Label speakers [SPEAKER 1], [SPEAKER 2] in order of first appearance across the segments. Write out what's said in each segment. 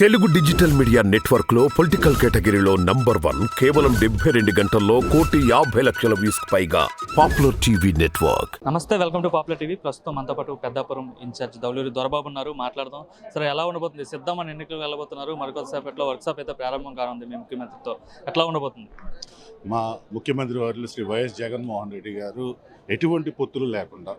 [SPEAKER 1] Telugu digital media network లో political కేటగిరీలో number 1 కేవలం 72 గంటల్లో 1,50,00,000 వ్యూస్ పైగా పాపులర్ టీవీ నెట్వర్క్.
[SPEAKER 2] నమస్తే, వెల్కమ్ టు పాపులర్ టీవీ. ప్రస్తుతం మనతో పాటు పెద్దాపురం ఇన్ఛార్జ్ దౌలూరి దొరబాబు ఉన్నారు. మాట్లాడదాం. సరే, ఎలా ఉండబోతుంది? సిద్ధమని ఎన్నికలు వెళ్ళబోతున్నారు. మరికొద్దిసేపట్లో వర్క్షాప్ అయితే ప్రారంభం కానుంది మీ ముఖ్యమంత్రితో. ఎట్లా ఉండబోతుంది?
[SPEAKER 3] మా ముఖ్యమంత్రి వర్యులు శ్రీ వైఎస్ జగన్మోహన్ రెడ్డి గారు ఎటువంటి పొత్తులు లేకుండా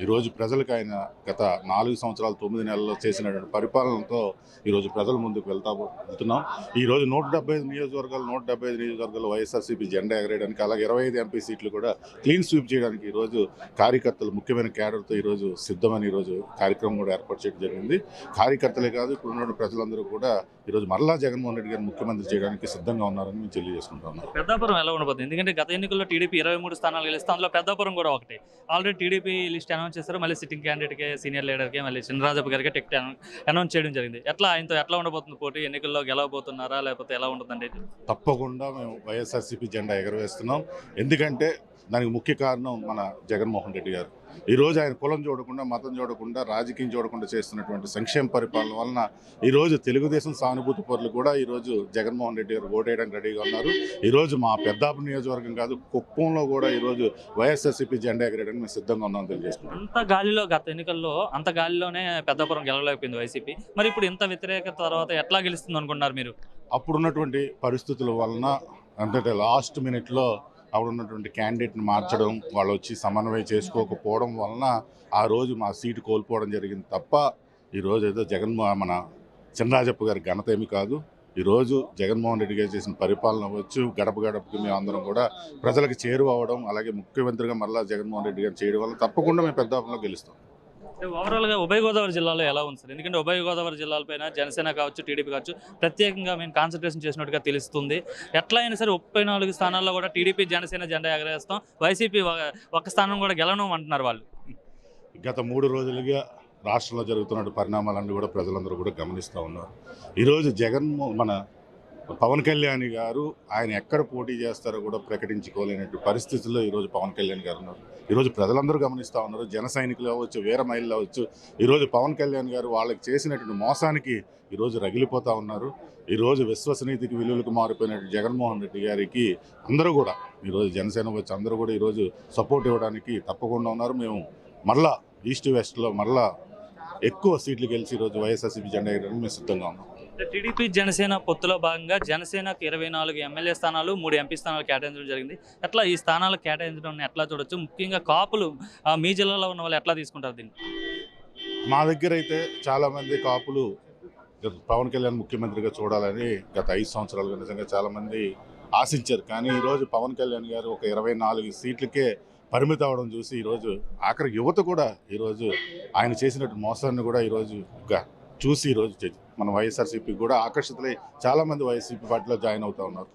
[SPEAKER 3] ఈరోజు ప్రజలకు ఆయన గత 4 సంవత్సరాలు 9 నెలల్లో చేసినటువంటి పరిపాలనతో ఈరోజు ప్రజల ముందుకు వెళ్తున్నాం. ఈరోజు 175 నియోజకవర్గాలు వైఎస్ఆర్సీపీ జెండా ఎగరేయడానికి, అలాగే 25 ఎంపీ సీట్లు కూడా క్లీన్ స్వీప్ చేయడానికి ఈరోజు కార్యకర్తలు ముఖ్యమైన క్యాడర్తో ఈరోజు సిద్ధమని ఈరోజు కార్యక్రమం కూడా ఏర్పాటు చేయడం జరిగింది. కార్యకర్తలే కాదు, ఇప్పుడు ఉన్న ప్రజలందరూ కూడా ఈరోజు మరలా జగన్మోహన్ రెడ్డి గారిని ముఖ్యమంత్రి చేయడానికి సిద్ధంగా ఉన్నారని మేము తెలియజేసుకుంటున్నాం.
[SPEAKER 2] పెద్దాపురం ఎలా ఉండబోతుంది? ఎందుకంటే గత ఎన్నికల్లో టీడీపీ 23 స్థానాలు గెలిస్తే అందులో పెద్దాపురం కూడా ఒకటి. ఆల్రెడీ టీడీపీ లిస్ట్ అనౌన్స్ చేశారు. మళ్ళీ సిట్టింగ్ క్యాండిడేట్కి, సీనియర్ లీడర్కి, మళ్ళీ చినరాజప్ప గారికి టికెట్ అనౌన్స్ చేయడం జరిగింది. ఆయనతో ఎట్లా ఉండబోతుంది పోటీ? ఎన్నికల్లో గెలవబోతున్నారా లేకపోతే ఎలా ఉంటుందండి?
[SPEAKER 3] తప్పకుండా మేము వైఎస్ఆర్సీపీ జెండా ఎగరవేస్తున్నాం. ఎందుకంటే దానికి ముఖ్య కారణం మన జగన్మోహన్ రెడ్డి గారు. ఈరోజు ఆయన కులం చూడకుండా, మతం చూడకుండా, రాజకీయం చూడకుండా చేస్తున్నటువంటి సంక్షేమ పరిపాలన వలన ఈరోజు తెలుగుదేశం సానుభూతి పరులు కూడా ఈరోజు జగన్మోహన్ రెడ్డి గారు ఓటేయడానికి రెడీగా ఉన్నారు. ఈరోజు మా పెద్దాపురం నియోజకవర్గం కాదు, కుప్పంలో కూడా ఈరోజు వైఎస్ఆర్సీపీ జెండా ఎగరేయడానికి మేము సిద్ధంగా ఉన్నామని తెలియజేస్తున్నాం.
[SPEAKER 2] అంత గాలిలో గత ఎన్నికల్లో అంత గాలిలోనే పెద్దాపురం గెలవలేకపోయింది వైసీపీ. మరి ఇప్పుడు ఇంత వ్యతిరేకత తర్వాత ఎట్లా గెలుస్తుంది అనుకున్నారు మీరు?
[SPEAKER 3] అప్పుడున్నటువంటి పరిస్థితుల వలన అంటే లాస్ట్ మినిట్లో అప్పుడున్నటువంటి క్యాండిడేట్ని మార్చడం, వాళ్ళు వచ్చి సమన్వయం చేసుకోకపోవడం వలన ఆ రోజు మా సీటు కోల్పోవడం జరిగింది తప్ప ఈరోజు ఏదో మన చినరాజప్ప గారి ఘనత ఏమి కాదు. ఈరోజు జగన్మోహన్ రెడ్డి గారు చేసిన పరిపాలన అవ్వచ్చు, గడప గడపకి మేము అందరం కూడా ప్రజలకు చేరువ అవ్వడం, అలాగే ముఖ్యమంత్రిగా మరలా జగన్మోహన్ రెడ్డి గారు చేయడం వల్ల తప్పకుండా మేము పెద్దాపురంలో గెలుస్తాం.
[SPEAKER 2] ఓవరాల్గా ఉభయ గోదావరి జిల్లాలో ఎలా ఉంది సార్? ఎందుకంటే ఉభయ గోదావరి జిల్లాలపైన జనసేన కావచ్చు, టీడీపీ కావచ్చు, ప్రత్యేకంగా మేము కాన్సన్ట్రేషన్ చేసినట్టుగా తెలుస్తుంది. ఎట్లా అయినా సరే 34 స్థానాల్లో కూడా టీడీపీ, జనసేన జెండా ఎగరేస్తాం, వైసీపీ ఒక స్థానం కూడా గెలవడం అంటున్నారు వాళ్ళు.
[SPEAKER 3] గత 3 రోజులుగా రాష్ట్రంలో జరుగుతున్న పరిణామాలన్నీ కూడా ప్రజలందరూ కూడా గమనిస్తూ ఉన్నారు. ఈరోజు మన పవన్ కళ్యాణ్ గారు ఆయన ఎక్కడ పోటీ చేస్తారో కూడా ప్రకటించుకోలేనటువంటి పరిస్థితుల్లో ఈరోజు పవన్ కళ్యాణ్ గారు ఉన్నారు. ఈరోజు ప్రజలందరూ గమనిస్తూ ఉన్నారు. జన సైనికులు అవ్వచ్చు, వీర మహిళలు అవ్వచ్చు, ఈరోజు పవన్ కళ్యాణ్ గారు వాళ్ళకి చేసినటువంటి మోసానికి ఈరోజు రగిలిపోతూ ఉన్నారు. ఈరోజు విశ్వసనీతికి విలువలకు మారిపోయినటువంటి జగన్మోహన్ రెడ్డి గారికి అందరూ కూడా ఈరోజు జనసేన వచ్చి అందరూ కూడా ఈరోజు సపోర్ట్ ఇవ్వడానికి తప్పకుండా ఉన్నారు. మేము మరలా ఈస్ట్ వెస్ట్లో మరలా ఎక్కువ సీట్లు గెలిచి ఈరోజు వైఎస్ఆర్సీపీ జెండా ఎగరడానికి మేము సిద్ధంగా ఉన్నాం.
[SPEAKER 2] టీడీపీ జనసేన పొత్తులో భాగంగా జనసేనకు 24 ఎమ్మెల్యే స్థానాలు, 3 ఎంపీ స్థానాలు కేటాయించడం జరిగింది. ఎట్లా ఈ స్థానాలు కేటాయించడం ఎట్లా చూడొచ్చు? ముఖ్యంగా కాపులు మీ జిల్లాలో ఉన్న వాళ్ళు ఎట్లా తీసుకుంటారు దీన్ని?
[SPEAKER 3] మా దగ్గర అయితే చాలామంది కాపులు పవన్ కళ్యాణ్ ముఖ్యమంత్రిగా చూడాలని గత 5 సంవత్సరాలుగా నిజంగా చాలామంది ఆశించారు. కానీ ఈరోజు పవన్ కళ్యాణ్ గారు ఒక 24 సీట్లకే పరిమితం అవడం చూసి ఈరోజు ఆఖరి యువత కూడా ఈరోజు ఆయన చేసినట్టు మోసాన్ని కూడా ఈరోజు చూసి ఈరోజు మన వైఎస్ఆర్సీపీ కూడా ఆకర్షితులై చాలామంది వైఎస్ఆర్సీపీ పార్టీలో జాయిన్ అవుతూ ఉన్నారు.